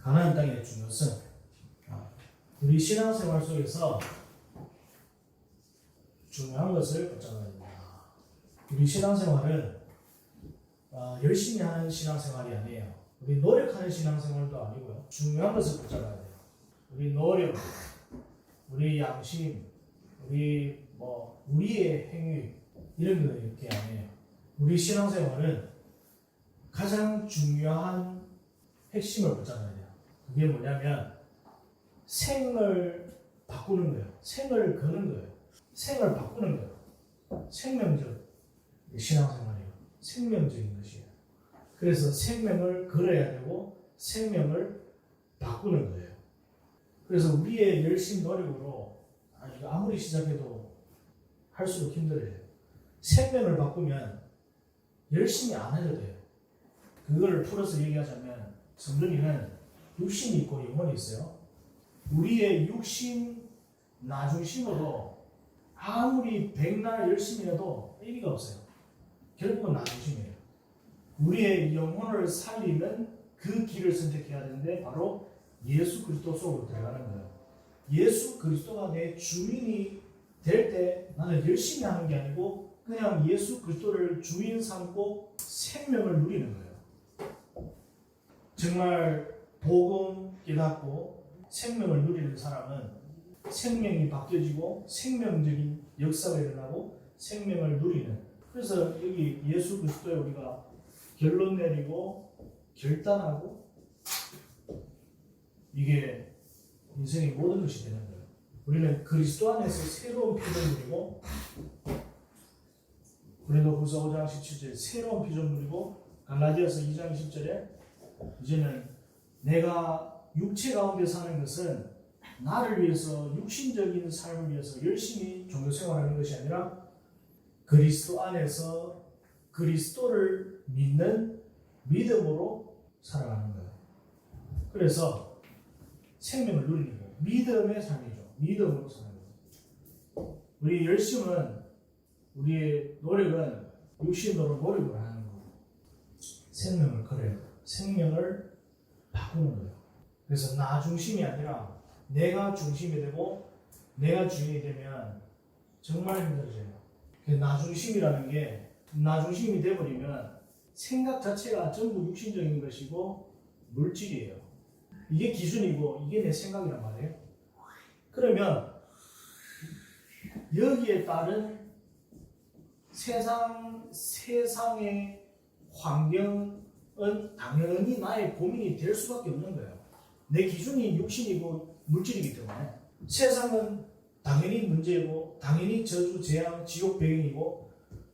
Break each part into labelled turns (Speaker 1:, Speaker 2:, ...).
Speaker 1: 가나안 땅의 중요성. 우리 신앙생활 속에서 중요한 것을 붙잡아야 됩니다. 우리 신앙생활은 열심히 하는 신앙생활이 아니에요. 우리 노력하는 신앙생활도 아니고요. 중요한 것을 붙잡아야 돼요. 우리 노력, 우리 양심, 우리의 행위 이런 거 이렇게 아니에요. 우리 신앙생활은 가장 중요한 핵심을 붙잡아야 돼요. 그게 뭐냐면 생을 바꾸는 거예요. 생을 거는 거예요. 생을 바꾸는 거예요. 생명적 신앙생활이에요. 생명적인 것이에요. 그래서 생명을 걸어야 되고 생명을 바꾸는 거예요. 그래서 우리의 열심 노력으로 이거 아무리 시작해도 할수록 힘들어요. 생명을 바꾸면 열심히 안 해도 돼요. 그거를 풀어서 얘기하자면 성경에는 육신이 있고 영혼이 있어요. 우리의 육신 나중심으로 아무리 백날 열심히 해도 의미가 없어요. 결국은 나중심이에요. 우리의 영혼을 살리는 그 길을 선택해야 되는데 바로 예수 그리스도 속으로 들어가는 거예요. 예수 그리스도가 내 주인이 될 때 나는 열심히 하는 게 아니고 그냥 예수 그리스도를 주인 삼고 생명을 누리는 거예요. 정말 복음 깨닫고 생명을 누리는 사람은 생명이 바뀌어지고 생명적인 역사가 일어나고 생명을 누리는. 그래서 여기 예수 그리스도에 우리가 결론 내리고 결단하고 이게 인생의 모든 것이 되는 거예요. 우리는 그리스도 안에서 새로운 피조물 누리고 고린도후서 5장 17절에 새로운 피조물 누리고 갈라디아서 2장 10절에 이제는 내가 육체 가운데 사는 것은 나를 위해서 육신적인 삶을 위해서 열심히 종교생활하는 것이 아니라 그리스도 안에서 그리스도를 믿는 믿음으로 살아가는 거예요. 그래서 생명을 누리는 거예요. 믿음의 삶이죠. 믿음으로 사는 거예요. 우리 열심은 우리의 노력은 육신으로 노력을 하는 거예요. 생명을 걸어요. 생명을 바꾸는 거예요. 그래서 나 중심이 아니라 내가 중심이 되고 내가 주인이 되면 정말 힘들어져요. 나 중심이라는 게 나 중심이 되어버리면 생각 자체가 전부 육신적인 것이고 물질이에요. 이게 기준이고 이게 내 생각이란 말이에요. 그러면 여기에 따른 세상의 환경은 당연히 나의 고민이 될 수밖에 없는 거예요. 내 기준이 육신이고 물질이기 때문에 세상은 당연히 문제고 당연히 저주, 재앙, 지옥 배경이고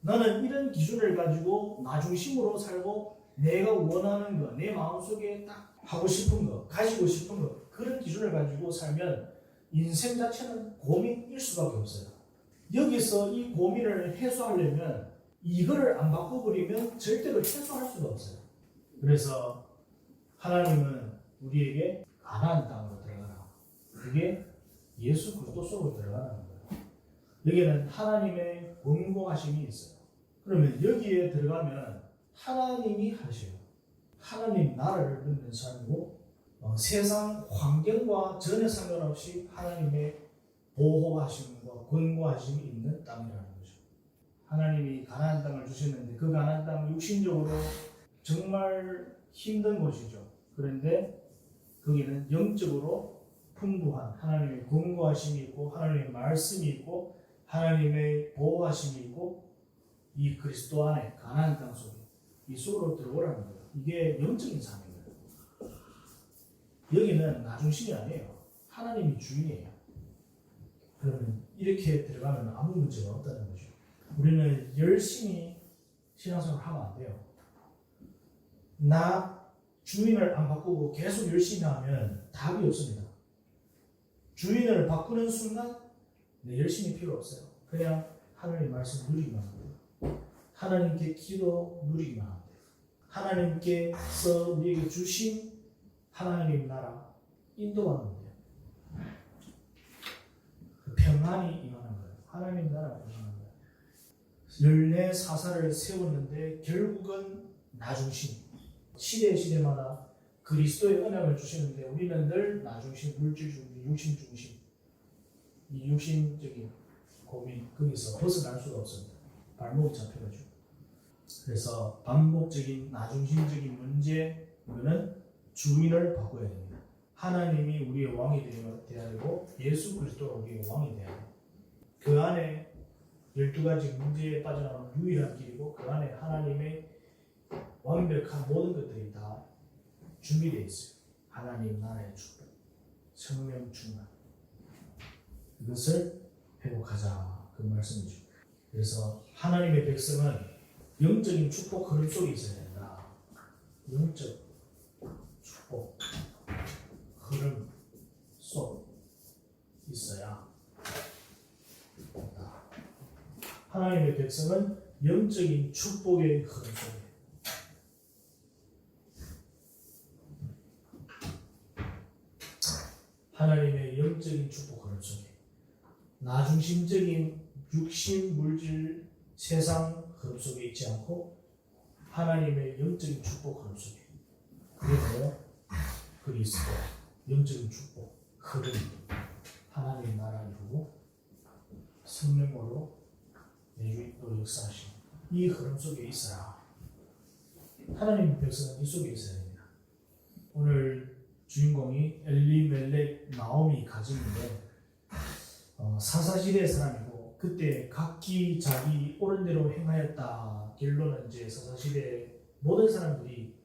Speaker 1: 나는 이런 기준을 가지고 나 중심으로 살고 내가 원하는 거, 내 마음속에 딱 하고 싶은 거, 가지고 싶은 거 그런 기준을 가지고 살면 인생 자체는 고민일 수밖에 없어요. 여기서 이 고민을 해소하려면 이거를 안 바꿔버리면 절대로 해소할 수가 없어요. 그래서 하나님은 우리에게 가나안 땅으로 들어가라. 그게 예수 그리스도 속으로 들어가는 거예요. 여기에는 하나님의 권고하심이 있어요. 그러면 여기에 들어가면 하나님이 하셔요. 하나님 나라를 믿는 삶이고 세상 환경과 전혀 상관없이 하나님의 보호하심과 권고하심이 있는 땅이라는 거죠. 하나님이 가나안 땅을 주셨는데 그 가나안 땅은 육신적으로 정말 힘든 곳이죠. 그런데 거기는 영적으로 풍부한 하나님의 권고하심이 있고 하나님의 말씀이 있고 하나님의 보호하심이 있고 이 그리스도 안에 가나안 땅 속에 이 속으로 들어오라는 거예요. 이게 영적인 삶이에요. 여기는 나 중심이 아니에요. 하나님이 주인이에요. 그러면 이렇게 들어가면 아무 문제가 없다는 거죠. 우리는 열심히 신앙생활을 하면 안 돼요. 나 주인을 안 바꾸고 계속 열심히 하면 답이 없습니다. 주인을 바꾸는 순간 열심히 필요 없어요. 그냥 하나님 말씀 누리기만 하면 돼요. 하나님께 기도 누리기만 하면 돼요. 하나님께서 우리에게 주신 하나님 나라 인도만 하면 돼요. 평안이 임하는 거예요. 하나님 나라가 임하는 거예요. 14사사를 세웠는데 결국은 나 중심. 시대마다 그리스도의 언약을 주시는데 우리는 늘 나 중심, 물질 중심, 육신 중심, 이 육신적인 고민 거기서 벗어날 수가 없습니다. 발목이 잡혀가지고. 그래서 반복적인 나 중심적인 문제, 이거는 주인을 바꿔야 됩니다. 하나님이 우리의 왕이 되어야 되고 예수 그리스도가 우리의 왕이 되어야 돼요. 그 안에 12가지 문제에 빠져나오는 유일한 길이고 그 안에 하나님의 완벽한 모든 것들이 다 준비되어 있어요. 하나님 나라의 축복, 성령 충만, 이것을 회복하자 그 말씀이죠. 그래서 하나님의 백성은 영적인 축복 흐름 속에 있어야 된다. 영적 축복 흐름 속 있어야 된다. 하나님의 백성은 영적인 축복의 흐름 속에 하나님의 영적인 축복 흐름 속에 나 중심적인 육신, 물질, 세상 흐름 속에 있지 않고 하나님의 영적인 축복 흐름 속에 그게 뭐예요? 그리스도 영적인 축복 흐름 하나님 나라 이루고 성령으로 내주로 역사하신 이 흐름 속에 있어라. 하나님 백성은 이 속에 있어야 됩니다. 오늘 주인공이 엘리멜렉 나오미 가정인데 사사시대의 사람이고 그때 각기 자기 옳은 대로 행하였다. 결론은 이제 사사시대 모든 사람들이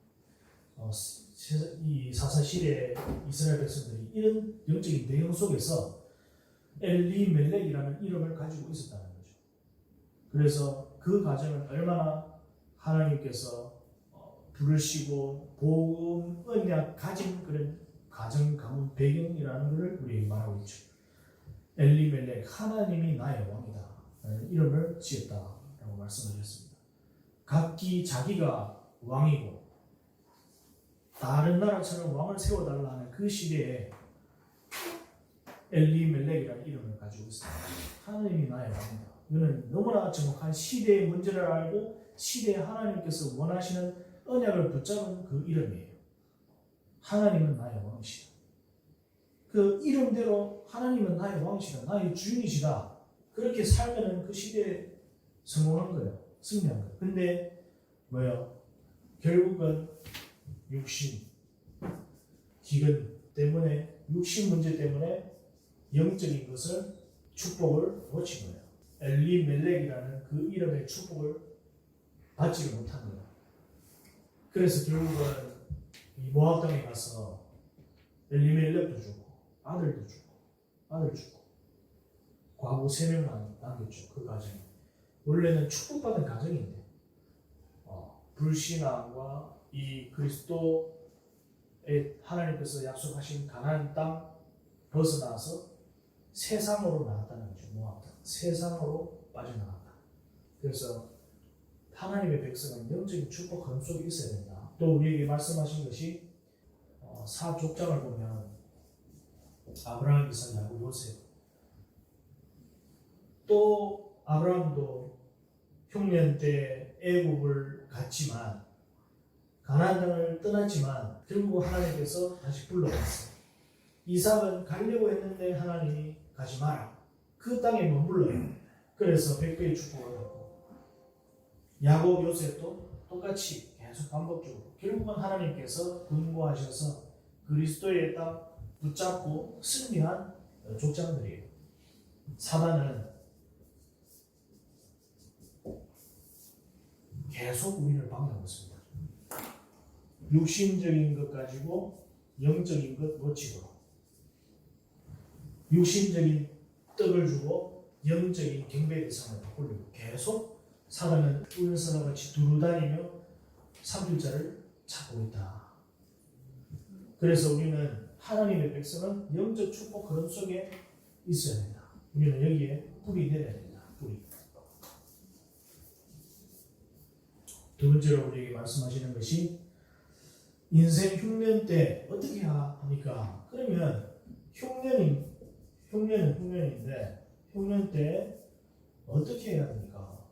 Speaker 1: 이 사사시대 이스라엘 백성들이 이런 영적인 내용 속에서 엘리멜렉이라는 이름을 가지고 있었다는 거죠. 그래서 그 가정은 얼마나 하나님께서 부르시고 복음 언약 가진 그런 가정 가문 배경이라는 것을 우리에게 말하고 있죠. 엘리멜렉 하나님이 나의 왕이다 라는 이름을 지었다라고 말씀하셨습니다. 각기 자기가 왕이고 다른 나라처럼 왕을 세워달라는 그 시대에 엘리멜렉이라는 이름을 가지고 있습니다. 하나님이 나의 왕이다. 이거는 너무나 정확한 시대의 문제를 알고 시대에 하나님께서 원하시는 언약을 붙잡은 그 이름이에요. 하나님은 나의 왕이시다. 그 이름대로 하나님은 나의 왕이시다. 나의 주인이시다. 그렇게 살면은 그 시대에 성공한 거예요. 승리한 거예요. 근데 뭐예요? 결국은 육신, 기근 때문에 육신 문제 때문에 영적인 것을 축복을 놓친 거예요. 엘리멜렉이라는 그 이름의 축복을 받지 못한 거예요. 그래서 결국은 이 모압 땅에 가서 엘리멜렉도 죽고 아들도 죽고 아들 죽고 과부 3명만 남겼죠. 그 가정이 원래는 축복받은 가정인데 불신앙과 이 그리스도의 하나님께서 약속하신 가나안 땅 벗어나서 세상으로 나갔다는 거죠. 모압 땅 세상으로 빠져나갔다. 그래서 하나님의 백성은 영적인 축복 흐름 속에 있어야 된다. 또 우리에게 말씀하신 것이 사족장을 보면 아브라함, 이삭, 야곱, 요셉 또 아브라함도 흉년 때 애굽을 갔지만 가나안 땅을 떠났지만 결국 하나님께서 다시 불러왔어요. 이삭은 가려고 했는데 하나님이 가지 마라. 그 땅에 머물러요. 그래서 100배의 축복을 받고 야곱, 요셉도 똑같이 계속 반복적으로 결국은 하나님께서 군고하셔서 그리스도의 땅 붙잡고 승리한 족장들이에요. 사단은 계속 우리를 방해하고 있습니다. 육신적인 것 가지고 영적인 것 놓치도록 육신적인 떡을 주고 영적인 경배 대상을 바꾸려고 계속 사단은 울선과 같이 두루다니며 삼킬자를 찾고 있다. 그래서 우리는 하나님의 백성은 영적 축복 흐름 속에 있어야 된다. 우리는 여기에 뿌리 내려야 된다. 뿌리. 두 번째로 우리에게 말씀하시는 것이 인생 흉년 때 어떻게 하니까 그러면 흉년은 흉년인데 흉년 때 어떻게 해야 합니까?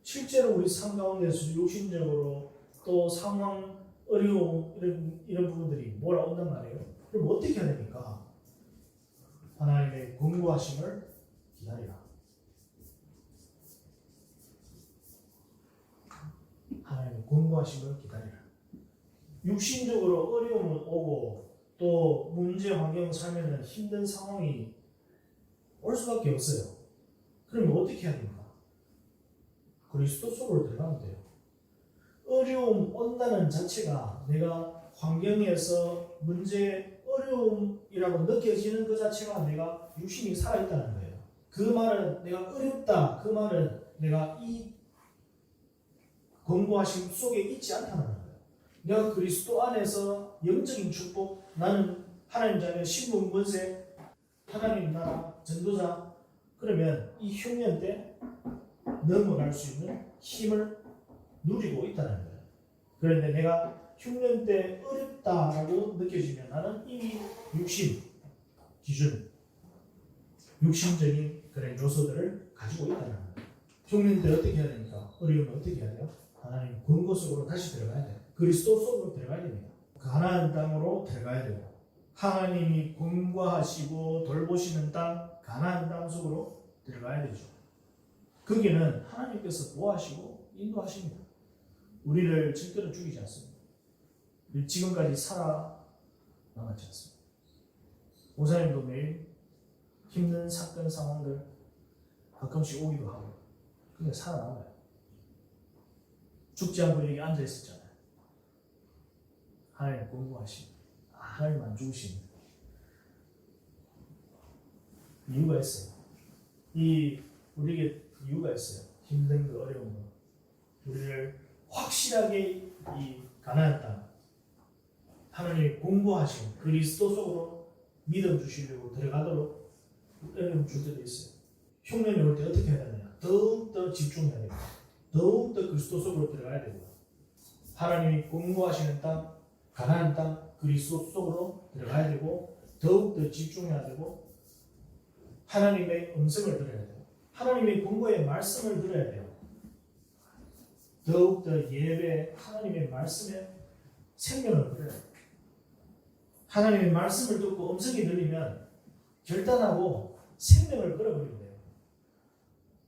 Speaker 1: 실제로 우리 삶 가운데서 육신적으로 또 상황, 어려움 이런 부분들이 몰아온단 말이에요. 그럼 어떻게 해야 됩니까? 하나님의 권고하심을 기다리라. 하나님의 권고하심을 기다리라. 육신적으로 어려움은 오고 또 문제 환경 살면은 힘든 상황이 올 수밖에 없어요. 그러면 어떻게 해야 됩니까? 그리스도 속으로 들어가면 돼요. 어려움 온다는 자체가 내가 환경에서 문제 어려움이라고 느껴지는 그 자체가 내가 육신이 살아있다는 거예요. 그 말은 내가 어렵다. 그 말은 내가 이 권고하심 속에 있지 않다는 거예요. 내가 그리스도 안에서 영적인 축복, 나는 하나님 자녀, 신분, 권세, 하나님 나라, 전도자, 그러면 이 흉년 때 넘어갈 수 있는 힘을 누리고 있다는 거예요. 그런데 내가 흉년 때 어렵다라고 느껴지면 나는 이미 육신, 기준, 육신적인 그런 요소들을 가지고 있다는 거예요. 흉년 때 어떻게 해야 됩니까? 어려우면 어떻게 해야 돼요? 하나님 권고 속으로 다시 들어가야 돼요. 그리스도 속으로 들어가야 됩니다. 가나안 땅으로 들어가야 돼요. 하나님이 권고하시고 돌보시는 땅, 가나안 땅 속으로 들어가야 되죠. 거기는 하나님께서 보호하시고 인도하십니다. 우리를 절대로 죽이지 않습니다. 지금까지 살아남았지 않습니다. 목사님도 매일 힘든 사건 상황들 가끔씩 오기도 하고 근데 살아남아요. 죽지 않고 여기 앉아 있었잖아요. 하나님 권고하십니다. 하나님 안 죽으십니다. 이유가 있어요. 우리에게 이유가 있어요. 힘든 거, 어려운 거. 우리를 확실하게 이 가나안 땅, 하나님이 공고하신 그리스도 속으로 믿음 주시려고 들어가도록 어려움 줄 때도 있어요. 흉년이 올 때 어떻게 해야 되느냐? 더욱더 집중해야 됩니다. 더욱더 그리스도 속으로 들어가야 되고요. 하나님이 공고하시는 땅, 가나안 땅, 그리스도 속으로 들어가야 되고 더욱더 집중해야 되고 하나님의 음성을 들어야 돼요. 하나님의 공고의 말씀을 들어야 돼요. 더욱더 예배, 하나님의 말씀에 생명을 들어야 돼요. 하나님의 말씀을 듣고 음성이 들리면 결단하고 생명을 끌어버리면 돼요.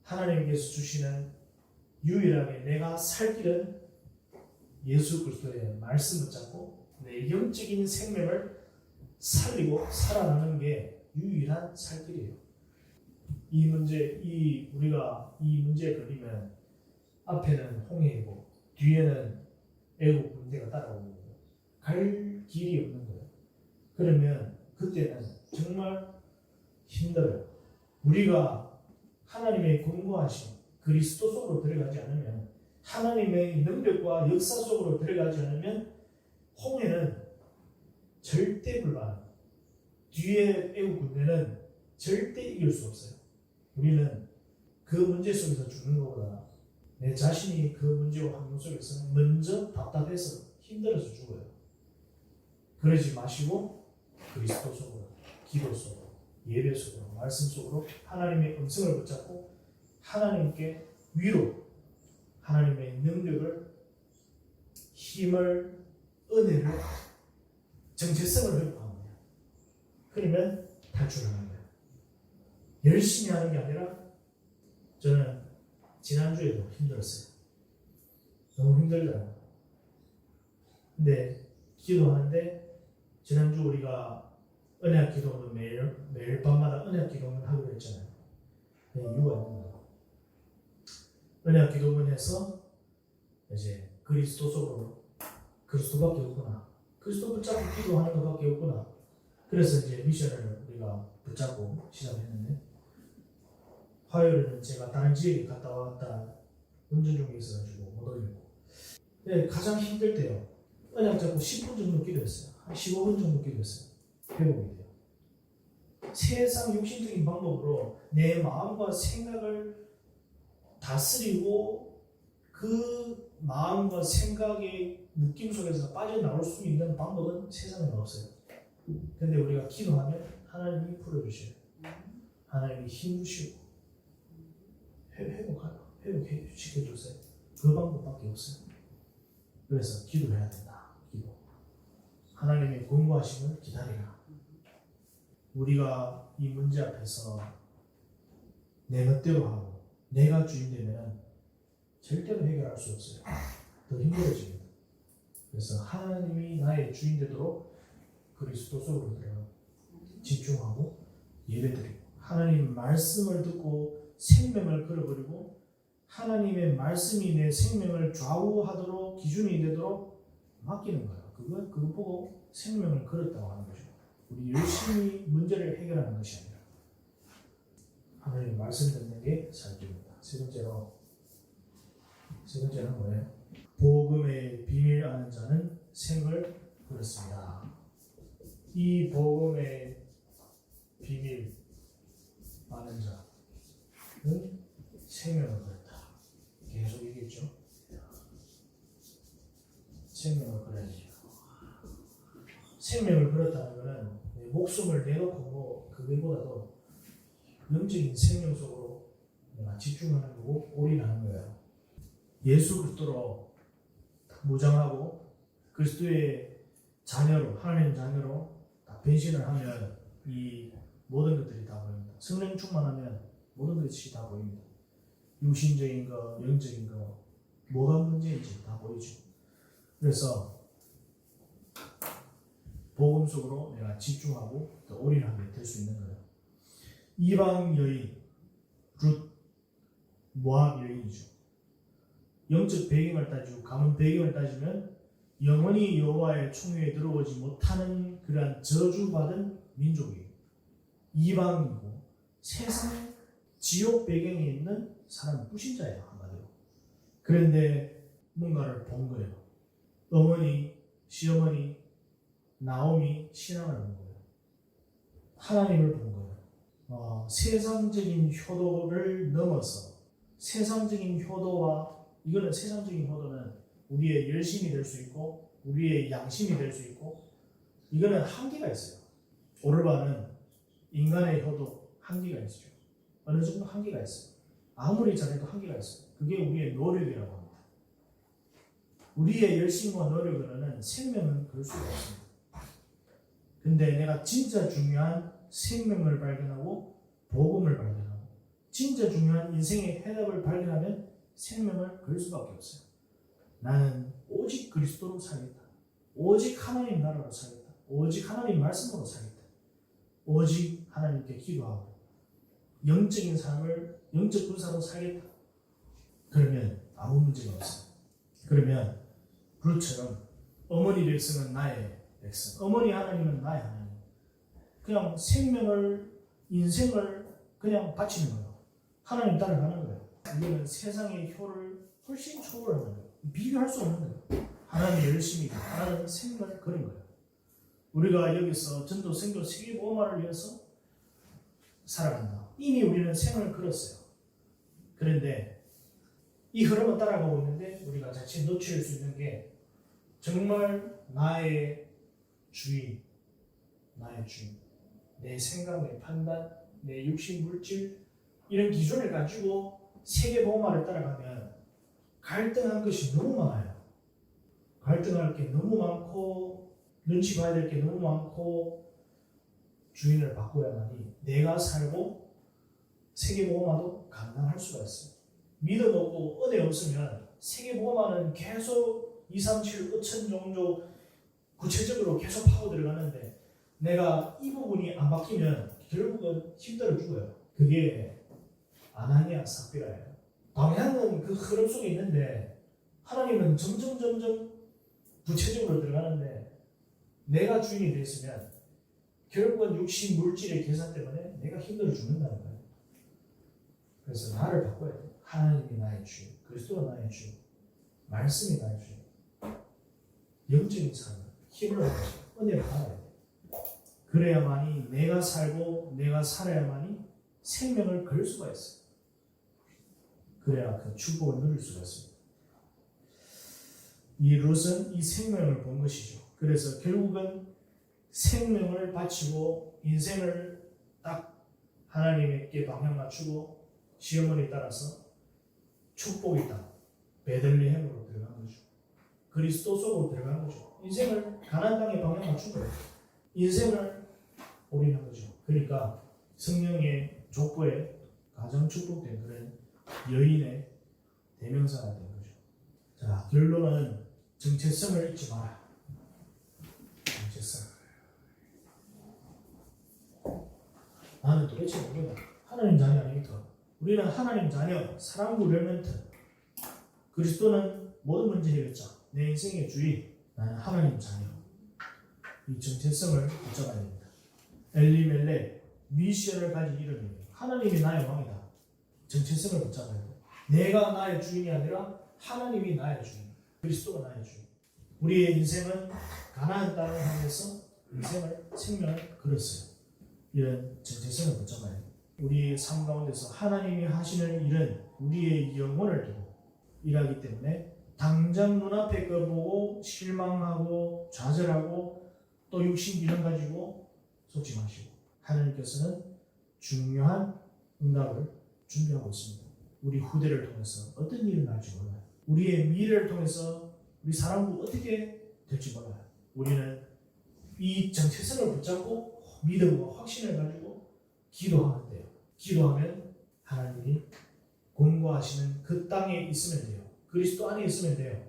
Speaker 1: 하나님께서 주시는 유일하게 내가 살 길은 예수 그리스도의 말씀 붙잡고 내 영적인 생명을 살리고 살아나는 게 유일한 살 길이에요. 우리가 이 문제에 걸리면 앞에는 홍해이고 뒤에는 애국 군대가 따라오는 거예요. 갈 길이 없는 거예요. 그러면 그때는 정말 힘들어요. 우리가 하나님의 권고하신 그리스도 속으로 들어가지 않으면 하나님의 능력과 역사 속으로 들어가지 않으면 홍해는 절대 불가능해요. 뒤에 애국 군대는 절대 이길 수 없어요. 우리는 그 문제 속에서 죽는 것보다 내 자신이 그 문제와 환경 속에서 먼저 답답해서 힘들어서 죽어요. 그러지 마시고 그리스도 속으로, 기도 속으로, 예배 속으로, 말씀 속으로 하나님의 음성을 붙잡고 하나님께 위로, 하나님의 능력을, 힘을, 은혜를, 정체성을 회복하는 거예요. 그러면 탈출하는 거예요. 열심히 하는 게 아니라 저는 지난주에도 힘들었어요. 너무 힘들더라고요. 근데 기도하는데 지난주 우리가 은혜학 기도는 매일 밤마다 은혜학 기도는 하기로 했잖아요. 이유가 있는 거예요. 은혜학 기도문에서 이제 그리스도 속으로 그리스도밖에 없구나. 그리스도 붙잡고 기도하는 것밖에 없구나. 그래서 이제 미션을 우리가 붙잡고 시작했는데 화요일에는 제가 다른 지역에 갔다 왔다 운전 중에 있어가지고 못 올리고 네, 가장 힘들 때요. 은혜학 잡고 10분 정도 기도했어요. 한 15분 정도 기도했어요. 회복이 돼요. 세상 육신적인 방법으로 내 마음과 생각을 다스리고 그 마음과 생각의 느낌 속에서 빠져나올 수 있는 방법은 세상에 없어요. 근데 우리가 기도하면 하나님이 풀어주셔요. 하나님이 힘 주시고 회복시켜주세요. 그 방법밖에 없어요. 그래서 기도해야 된다. 기도. 하나님의 권고하심을 기다리라. 우리가 이 문제 앞에서 내 멋대로 하고 내가 주인 되면 절대로 해결할 수 없어요. 더 힘들어집니다. 그래서 하나님이 나의 주인 되도록 그리스도 속으로 들어가고 집중하고 예배드리고 하나님 말씀을 듣고 생명을 걸어버리고 하나님의 말씀이 내 생명을 좌우하도록 기준이 되도록 맡기는 거예요. 그거 보고 생명을 걸었다고 하는 거죠. 우리 열심히 문제를 해결하는 것이 아니라 하나님 말씀 듣는 게 살펴입니다. 세 번째는 뭐예요? 복음의 비밀 아는 자는 생을 걸었습니다. 이 복음의 비밀 아는 자는 생명을 걸었다. 계속 얘기했죠. 생명을 걸어야 돼요. 생명을 걸었다는 것은 내 목숨을 내놓고 뭐 그거보다도 영적인 생명 속으로 내가 집중하는 거고 올인하는 거예요. 예수 그리스도로 무장하고 그리스도의 자녀로 하나님 자녀로 다 변신을 하면 이 모든 것들이 다 보입니다. 성령 충만하면 모든 것이 다 보입니다. 육신적인 거, 영적인 거, 뭐가 문제인지 다 보이죠. 그래서 복음 속으로 내가 집중하고 또 올인하게 될 수 있는 거예요. 이방 여인 룻 모압 여인이죠. 영적 배경을 따지고 가문 배경을 따지면 영원히 여호와의 총회에 들어오지 못하는 그러한 저주받은 민족이에요. 이방이고 세상 지옥 배경에 있는 사람 불신자예요. 한마디로. 그런데 뭔가를 본 거예요. 어머니, 시어머니, 나오미 신앙을 본 거예요. 하나님을 본 거예요. 세상적인 효도를 넘어서 세상적인 효도와 이거는 세상적인 효도는 우리의 열심이 될 수 있고 우리의 양심이 될 수 있고 이거는 한계가 있어요. 오르반은 인간의 효도 한계가 있죠. 어느 정도 한계가 있어요. 아무리 잘해도 한계가 있어요. 그게 우리의 노력이라고 합니다. 우리의 열심과 노력으로는 생명은 걸 수가 없습니다. 근데 내가 진짜 중요한 생명을 발견하고 복음을 발견하고 진짜 중요한 인생의 해답을 발견하면 생명을 걸 수밖에 없어요. 나는 오직 그리스도로 살겠다. 오직 하나님 나라로 살겠다. 오직 하나님 말씀으로 살겠다. 오직 하나님께 기도하고 영적인 삶을 영적 군사로 살겠다. 그러면 아무 문제가 없어요. 그러면 룻처럼 어머니 백성은 나의 백성, 어머니 하나님은 나의 하나님. 그냥 생명을 인생을 그냥 바치는 거예요. 하나님 따라가는 거예요. 이거는 세상의 효를 훨씬 초월하는 거예요. 비교할 수 없는 거예요. 하나님의 열심이고 하나님의 생명을 거는 거예요. 우리가 여기서 전도, 선교, 세계복음화를 위해서 살아간다. 이미 우리는 생을 걸었어요. 그런데 이 흐름을 따라가고 있는데 우리가 자칫 놓칠 수 있는 게 정말 나의 주인, 내 생각, 내 판단, 내 육신, 물질 이런 기준을 가지고 세계복음화를 따라가면 갈등한 것이 너무 많아요. 갈등할 게 너무 많고 눈치 봐야 될 게 너무 많고 주인을 바꿔야만이 내가 살고 세계복음화도 감당할 수가 있어요. 믿음 없고 은혜 없으면 세계복음화는 계속 2, 3, 7, 5천 종족 구체적으로 계속 파고 들어가는데 내가 이 부분이 안 바뀌면 결국은 힘들어 죽어요. 그게 아나니아 삽비라예요. 방향은 그 흐름 속에 있는데 하나님은 점점 구체적으로 들어가는데 내가 주인이 됐으면 결국은 육신 물질의 계산 때문에 내가 힘들어 죽는다는 거예요. 그래서 나를 바꿔야 돼. 하나님이 나의 주, 그리스도가 나의 주, 말씀이 나의 주. 영적인 삶을 힘을 얻어 은혜를 받아야 돼. 그래야만이 내가 살고 내가 살아야만이 생명을 걸 수가 있어요. 그래야 그 축복을 누릴 수가 있습니다. 이 룻은 이 생명을 본 것이죠. 그래서 결국은 생명을 바치고 인생을 딱 하나님께 방향 맞추고 시어머니 따라서 축복의 땅 베들레헴으로 들어간 거죠. 그리스도 속으로 들어간 거죠. 인생을 가나안 땅에 방향 맞춘 거예요. 인생을 올인한 거죠. 그러니까 성령의 족보에 가장 축복된 그런 여인의 대명사가 된 거죠. 자, 결론은 정체성을 잊지 마라. 정체성. 나는 도대체 모르겠다. 하나님 자녀 아닙니까? 우리는 하나님 자녀, 사랑구 렘넌트. 그리스도는 모든 문제 해결자. 내 인생의 주인. 나는 하나님 자녀. 이 정체성을 붙잡아야 됩니다. 엘리멜렉, 미시아를 가진 이름이에요. 하나님이 나의 왕이다. 정체성을 붙잡아야 돼요. 내가 나의 주인이 아니라 하나님이 나의 주인. 그리스도가 나의 주인. 우리의 인생은 가나안 땅을 향해서 인생을 생명을 걸었어요. 이런 정체성을 붙잡아야 돼요. 우리의 삶 가운데서 하나님이 하시는 일은 우리의 영혼을 두고 일하기 때문에 당장 눈앞에 거 보고 실망하고 좌절하고 또 육신 기능 가지고 속지 마시고 하나님께서는 중요한 응답을 준비하고 있습니다. 우리 후대를 통해서 어떤 일이 날지 몰라요. 우리의 미래를 통해서 우리 사람도 어떻게 될지 몰라요. 우리는 이 정체성을 붙잡고 믿음과 확신을 가지고 기도하면 돼요. 기도하면 하나님이 공고하시는 그 땅에 있으면 돼요. 그리스도 안에 있으면 돼요.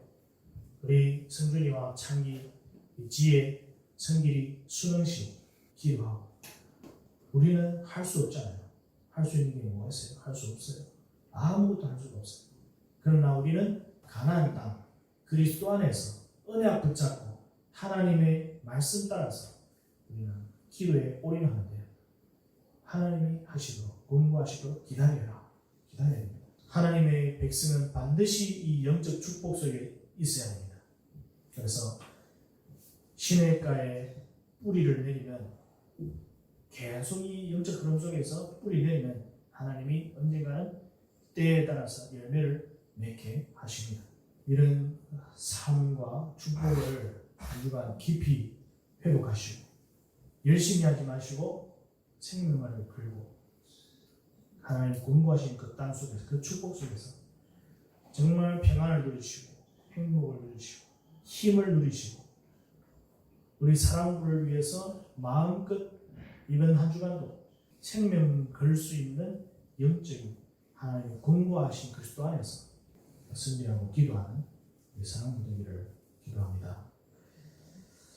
Speaker 1: 우리 성준이와 창기, 지혜, 성길이, 순응씨 기도하고 우리는 할 수 없잖아요. 할 수 있는 게 뭐가 있어요? 할 수 없어요. 아무것도 할 수가 없어요. 그러나 우리는 가나안 땅, 그리스도 안에서 언약 붙잡고 하나님의 말씀 따라서 우리는 기도에 올인하면 돼요. 하나님이 하시도록 공부하시도록 기다려라. 기다려야 됩니다. 하나님의 백성은 반드시 이 영적 축복 속에 있어야 합니다. 그래서 시냇가에 뿌리를 내리면 계속 이 영적 흐름 속에서 뿌리 내리면 하나님이 언젠가는 때에 따라서 열매를 맺게 하십니다. 이런 삶과 축복을 한 주간 깊이 회복하시고 열심히 하지 마시고 생명을 걸고 하나님 공부하신 그 땅 속에서 그 축복 속에서 정말 평안을 누리시고 행복을 누리시고 힘을 누리시고 우리 사람들을 위해서 마음껏 이번 한 주간도 생명 걸 수 있는 영적인 하나님 공부하신 그리스도 안에서 승리하고 기도하는 우리 사람들 되기를 기도합니다.